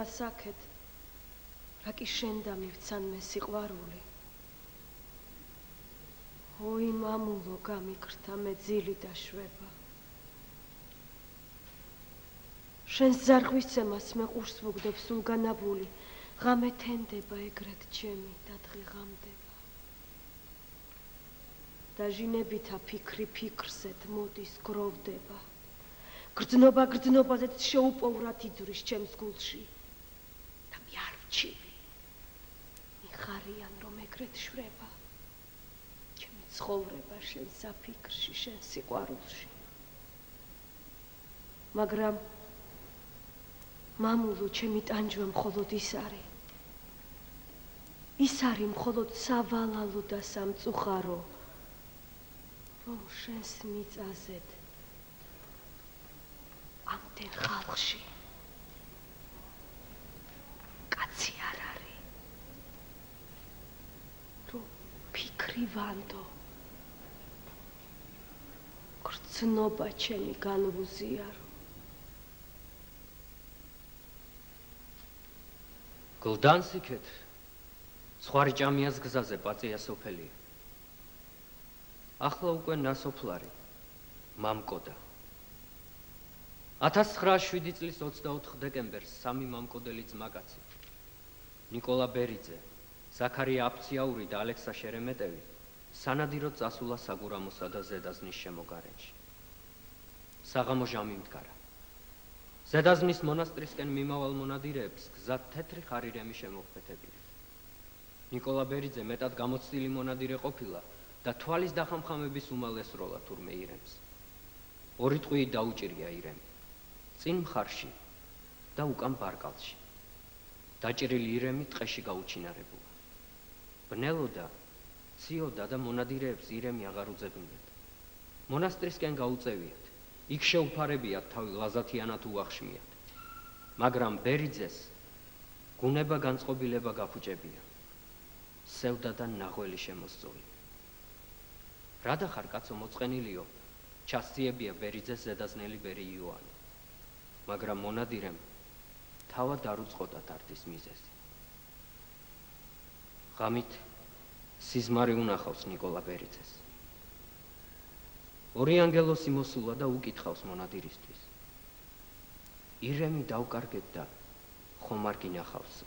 ასაკეთ, რა კი შენ და მივცან მე სიყვარული. ой, მამულო, გამიკრთა მე ძილი და შვება. შენს ზარღვისცემას მე ყურს ვუგდებ სულგანაბული, ღამე თენდება ეგრეთ ჩემი და დღე ღამდება. დაჟინებითა ფიქრი ფიქრზეთ მოდის გროვდება. გრძნობა გრძნობაზეც შეუპოვრად იძვრის ჩემს გულში და მე არ ვჩივი. მიხარიან რომ ეგრეთ შვრება ჩემი ცხოვრება შენ საფიქრში, შენ სიყვარულში. მაგრამ მამულო, ჩემი ტანჯვა მხოლოდ ის არის. ის არის მხოლოდ სავალალო და სამწუხარო, რომ შენს მიწაზედ ამდენ ხალხში კაცი არ არის, რომ ფიქრი ვანდო, გრძნობა ჩემი განვუზიარო. გლდანსიქეთ, ცხვარი ჭამიას გზაზე პაწია სოფელია. ახლა უკვე ნასოფლარი, მამკოდა. 1907 წლის 24 დეკემბერს სამი მამკოდელი ძმაკაცი, ნიკოლა ბერიძე, ზაქარია აფციაური და ალექსა შერემეტევი, სანადიროდ წასულა საგურამოსა და ზედაზნის შემოგარენში. საღამო ჟამი მდგარა. ზედაზნის მონასტრისკენ მიმავალ მონადირეებს გზად თეთრი ხარირემი შემოხვეთებია. ნიკოლა ბერიძე მეტად გამოცდილი მონადირე ყოფილა და თვალის დახამხამების უმალესროლა თურმე ირემს. ორი ტყვიით დაუჭირია ირემი, წინ მხარში და უკან ბარკალში. დაჭრილი ირემი ტყეში გაუჩინარებულა. ბნელოდა, ციოდა და მონადირეებს ირემი აღარ უძებნიათ. მონასტრისკენ გაუწევიათ, იქ შეუფარებიათ თავი ლაზათიანად უახშმიათ. მაგრამ ბერიძეს გუნება განწყობილება გაფუჭებია, სევდა და ნაღველი შემოსწოლი. რადა ხარ კაცო მოწყენილიო, ჩასწიებია ბერიძეს ზედაზნელი ბერი იოანე. მაგრამ მონადირემ თავად არ უწყოდა დარდის მიზეზი. ღამით სიზმარი უნახავს ნიკოლა ბერიძეს. ორი ანგელოსი მოსულა და უკითხავს მონადირისთვის. ირემი დავკარგეთ და ხომ არ გინახავსო.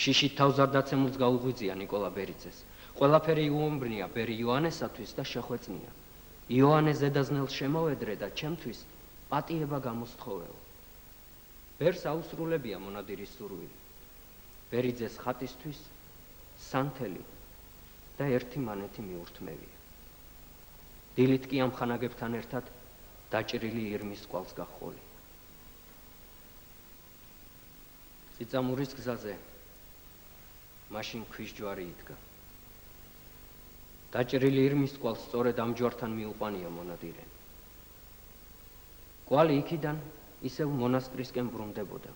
შიშით თავზარდაცემულს გაუღვიძია ნიკოლა ბერიძეს. ყველაფერი უომბრნია ბერი იოანესათვის და შეხვეწნია. იოანე ზედაზნელს შემოვედრე და ჩემთვის პატიება გამოსთხოვეო. ბერს აუსრულებია მონადირის სურვილი. ბერიძეს ხატისთვის სანთელი და ერთი მანეთი მიურთმევია. დილით კი ამ ხანაგებთან ერთად დაჭრილი ირმის კვალს გახყოლია. წიწამურის გზაზე მაშინ ქვის ჯვარი იდგა. დაჭრილი ირმის კვალს სწორედ ამ ჯვართან მიუყვანია მონადირე. კვალი იქიდან ისევ მონასტრისკენ ბრუნდებოდა.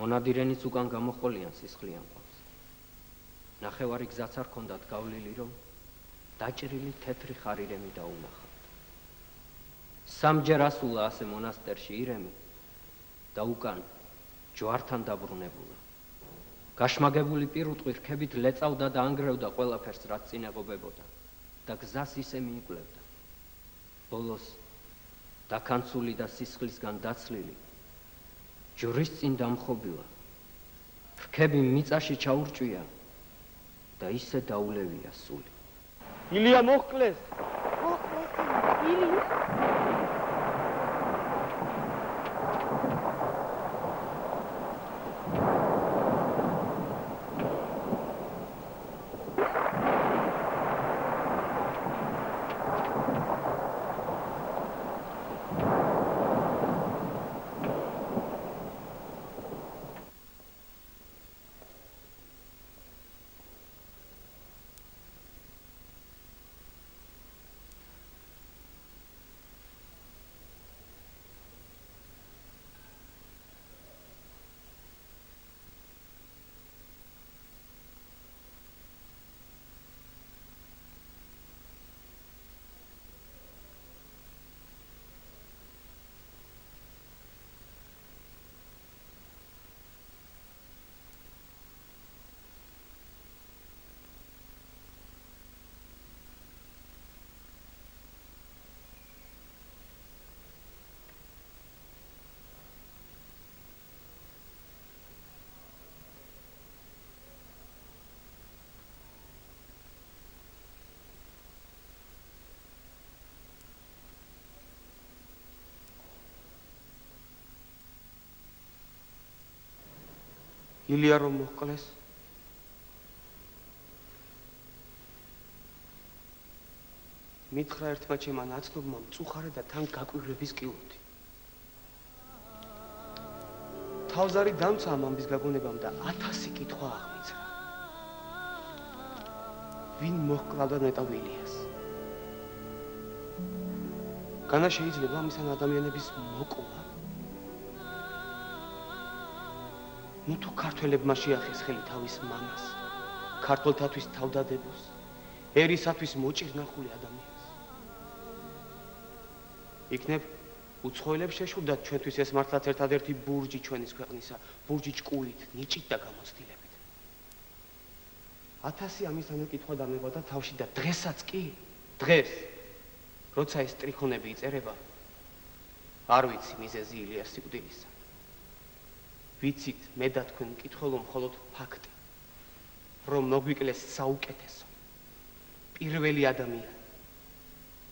მონადირენიც უკან გამოჰყოლიან სისხლიან კვალს. ნახევარი გზაც არ ჰქონდათ გავლილი, რომ დაჭრილი თეთრი ხარირემი დაუნახა. სამჯერ ასულა ასე მონასტერში ირემი და უკან ჯვართან დაბრუნებულა. გაშმაგებული პირუტყვი რქებით ლეწავდა და ანგრევდა ყველაფერს, რაც წინ ეღობებოდა და გზას ისე მიიკვლევდა. ბოლოს დაქანცული და სისხლისგან დაცლილი ჯვრის წინ დამხობილა. რქები მიწაში ჩაურჭვია და ისე დაულევია სული. ილია მოხკლეს. ილია? ილია რომ მოჰკლეს მითხრა ერთმა ჩემმა ნაცნობმა მწუხარე და თან გაკვირვების კილოთი თავზარი დამცა ამ ამბის გაგონებამ და 1000 კითხვა აღმიძრა ვინ მოჰკლავდა ნეტავ ილიას განა შეიძლება ამისან ადამიანების მოკლა ნუ თუ ქართველებმა შეახეს ხელი თავის მამას ქართველთათვის თავდადებულს ერისათვის მოჭირნახული ადამიანს იქნებ უცხოელებს შეშურდათ ჩვენთვის ეს მართლაც ერთადერთი ბურჯი ჩვენის ქვეყნისა ბურჯი ჭკუით ნიჭით და გამოცდილებით 1000 ამისანო კითხვა დამეყოდა თავში და დღესაც კი დღეს როცა ეს ტრიქონები იწერება არ ვიცი მიზეზი ილიას სიკვდილისა ვიცით მე და თქვენ მკითხველო მხოლოდ ფაქტი რომ მოგვიკლეს საუკეთესო პირველი ადამიანი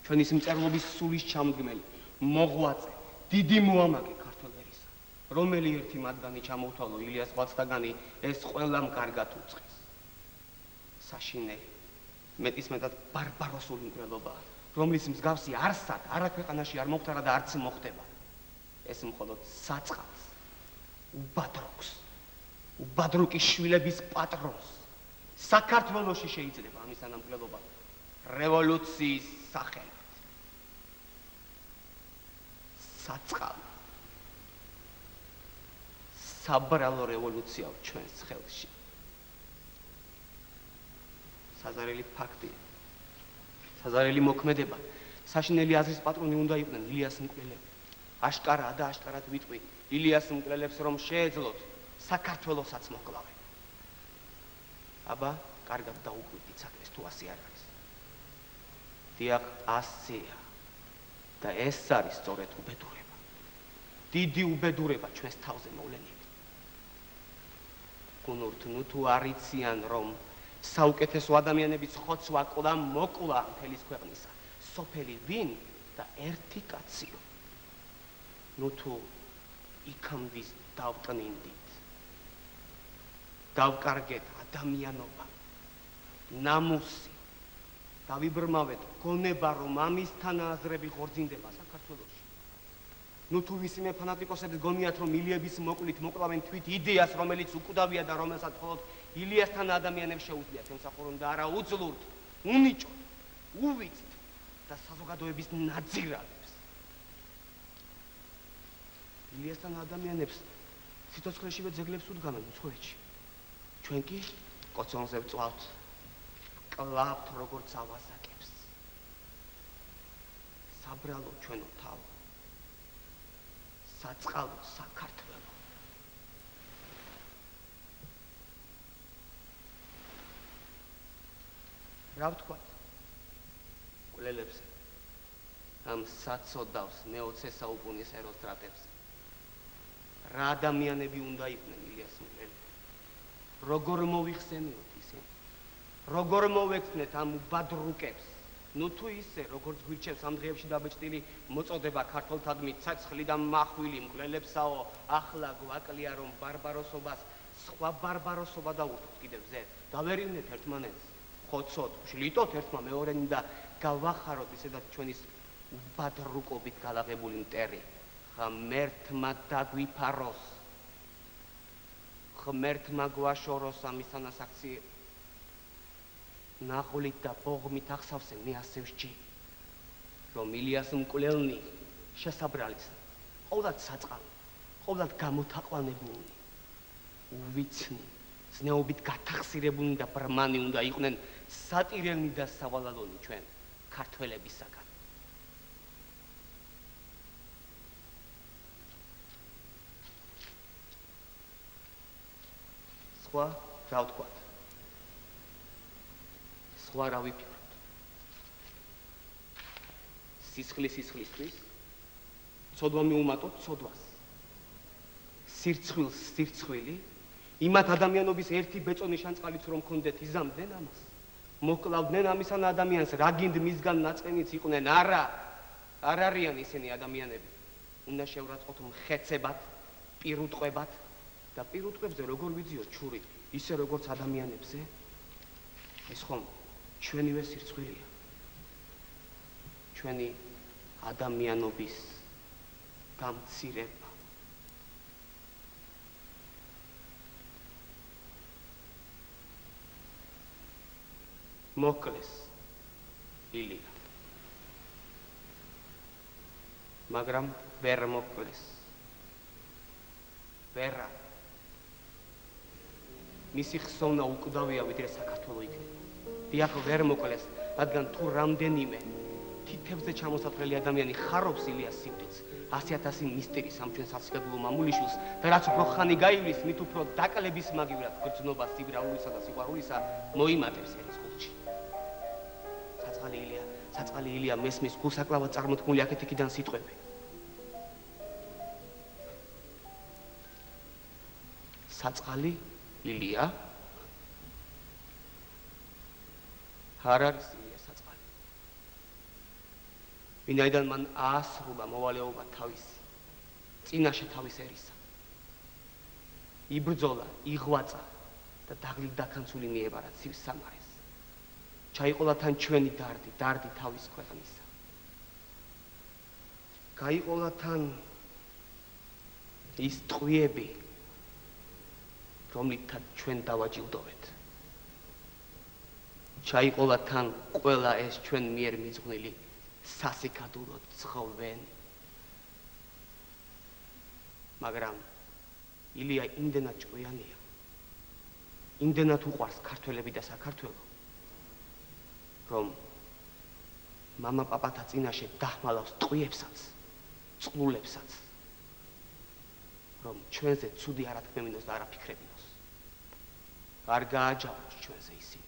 ჩვენის მწერლობის სულის ჩამდგმელი მოღვაწე დიდი მოამაგე ქართველ ერისა რომელი ერთი მათგანი ჩამოვთვალო ილიას ღვაწლთაგანი ეს ყველამ კარგად უწყეს საშინელი მეტისმეტად ბარბაროსული მკვლელობაა რომლის მსგავსი არსად არა ქვეყანაში არ მოხდარა და არც მოხდება ეს მხოლოდ საწყალს უბადრუკის შვილების პატრონს საქართველოში შეიძლება ამისანა მკვლელობა რევოლუციის სახელით საწყალი საბრალო რევოლუცია ჩვენს ხელში საზარელი ფაქტია საზარელი მოქმედება საშინელი აზრის პატრონი უნდა იყვნენ ილიას მკვლელები აშკარაა და აშკარად ვიტყვი ილიას მკვლელებს რომ შეეძლოთ საქართველოსაც მოკლავენ აბა კარგად დაუკვირდით საქმეს თუ ასე არ არის დიახ ასეა და ეს არის სწორედ უბედურება დიდი უბედურება ჩვენს თავზე მოვლენილი გუნურთ ნუ თუ არიციან რომ საუკეთესო ადამიანების ხოცვა კვლავ მოკლა მთელის ქვეყნისა სოფელი ვინ და ერთი კაციო ნუ თუ იქამდე დავტნინდით დავკარგეთ ადამიანობა ნამუსი დავიბრმავეთ გონება რომ ამისთან აზრები ხორცინდება საქართველოში ნუ თუ ვისიმე ფანატიკოსებს გონიათ რომ ილიების მოკლით მოკლავენ თვით იდეას რომელიც უკვდავია და რომელსაც მხოლოდ ილიასთან ადამიანებს შეუძლიათ ემსახურონ და არა უძლურთ უნიჭოთ უვიცით და საზოგადოების ნაძირალებს ილიასთან ადამიანებს სიცოცხლეშივე ძეგლებს უდგამენ უცხოეთში ჩვენ კი კოცონზე ვწვავთ კლავთ როგორც ავაზაკებს საბრალო ჩვენო თავ საწყალო საქართველო რა ვთქვათ კვლელებს ამ საწოდავს მე-20 საუკუნის ეროსტრატებს რა ადამიანები უნდა იყვნენ ილიას მკვლელი როგორ მოვიხსენიოთ ისინი როგორ მოვექცნეთ ამ უბადრუკებს ნუ თუ ისე როგორც გვირჩევს ამ დღეებში დაბეჭდილი მოწოდება ქართველთადმი ცეცხლი და მახვილი მკვლელებსაო ახლა გვაკლია რომ ბარბაროსობას სხვა ბარბაროსობა დაურთოთ კიდევ ზედ დავერინეთ ერთმანეთს ხოცოთ შლიტოთ ერთმა მეორენი და გავახაროთ ისედაც ჩვენის უბადრუკობით გალაღებული მტერი ღმერთმა დაგვიფაროს ღმერთმა გვაშოროს ამისანას აქციე ნაღვლით და ბოღმით ახსავსე მე ასე ვსჯი რომ ილიას მკვლელნი შესაბრალის ყოვლად საწყალი ყოვლად გამოთაყვანებულნი უვიცნი ზნეობით გათახსირებულნი და ბრმანი უნდა იყვნენ სატირელნი და სავალალონი ჩვენ ქართველებისაგან სხვა რა ვთქვათ სხვა რა ვიფიქროთ სისხლისთვის ცოდვა მიუმატოთ ცოდვას სირცხვილს სირცხვილი იმათ ადამიანობის ერთი ბეწონის შანწყალიც რომ ქონდეთ იზამდნენ ამას მოკლავდნენ ამისან ადამიანს რაგინდ მისგან ნაწყენიც იყვნენ არა არ არიან ისინი ადამიანები უნდა შევრაცხოთ მხეცებად პირუტყვებად და პირუტყვებზე როგორ ვიძიოთ ჩური, ისე როგორც ადამიანებზე? ეს ხომ ჩვენივე სირცხვილია. ჩვენი ადამიანობის გამცირება. მოკლეს ილია. მაგრამ ვერ მოკლეს. ვერა. მისი ხსოვნა უკვდავია ვიდრე საქართველო იქნება. დიახ, ვერ მოკლეს, რადგან თუ რამდენიმე თითებზე ჩამოსაფრელი ადამიანი ხარობს ილიას სიკვდილს, 100,000 მისტერის ამ ჩვენ სასიკადულო მამულიშვილს და რაც უფრო ხანი გაივლის, მით უფრო დაკლების მაგივრად გრძნობა სიბრაულისა და სიყვარულისა მოიმატებს ერის ხუთში. საწყალი ილია მესმის გულსაკლავად წარმოთქმული აქეთ-იქიდან სიტყვები. საწყალი ილია არ არის ილია საწყალი. ვინაიდან მან აასრულა მოვალეობა თავისი, წინაშე თავის ერისა. იბრძოლა, იღვაწა და დაღლით დაქანცული მიებარა ცივ სამარეს. ჩაიყოლა თან ჩვენი დარდი თავის ქვეყნისა. გაიყოლა თან ის ტყვიები, რომლითაც ჩვენ დავაჯილდოვეთ. ჩაიყოლა თან ყველა ეს ჩვენ მიერ მიზღვნილი სასიკადულო ძღვენი. მაგრამ ილია იმდენად ჭკვიანია, იმდენად უყვარს ქართველები და საქართველო, რომ მამა-პაპათა წინაშე დაჰმალავს ტყვიებსაც, წყლულებსაც, რომ ჩვენზე ცუდი არ ათქმევინოს და არ აფიქრებინოს. არ გააჯავოს ჩვენზე ისინი.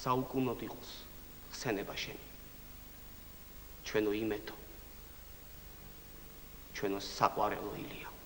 საუკუნოდ იყოს ხსენება შენი. ჩვენო იმეთო. ჩვენო საყვარელო ილია.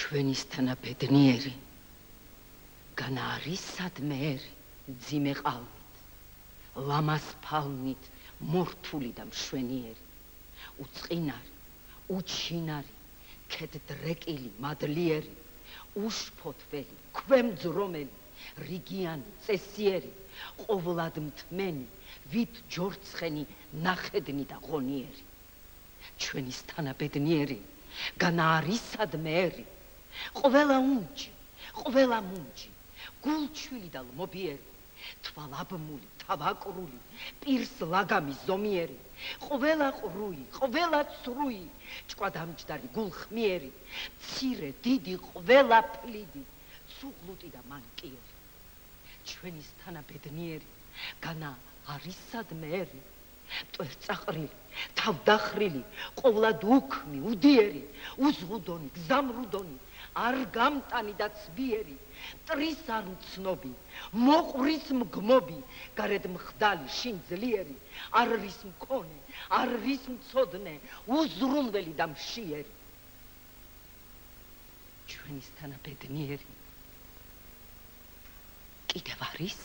ჩვენისთანა ბედნიერი განა არის სადმეერი ძიმე ყალმით ლამას ფალნით მორთული და მშვენიერი უწყინარი უჩინარი ქედ დრეკილი მადლიერი უშფოთველი ქვემძრომელი რიგიანი წესიერი ყოვლად მთმენი ვით ჯორცხენი ნახედნი და ღონიერი ჩვენისთანა ბედნიერი განა არის სადმეერი ყველა მუნჯი გულჩვილი და ლმობიერი თვალაბმული თავაკრული პირს ლაგამი ზომიერი ყველა ყრუი ყველა ცრუი ჭკვადამჯდარი გულხმიერი მცირე დიდი ყველა ფლიდი ცუღლუტი და მანკიერი ჩვენისთანა ბედნიერი განა არის სადმეერი მტვერწაყრილი თავდახრილი ყოვლად უქმი უდიერი უზღუდონი გზამრუდონი არ გამტანი და ცბიერი მტრის არ მცნობი მოყვრის მგმობი გარეთ მხდალი შინ ძლიერი არ არის მქონე არ არის მცოდნე უზრუნველი და მშიერი ჩვენისთანა ბედნიერი კიდევ არის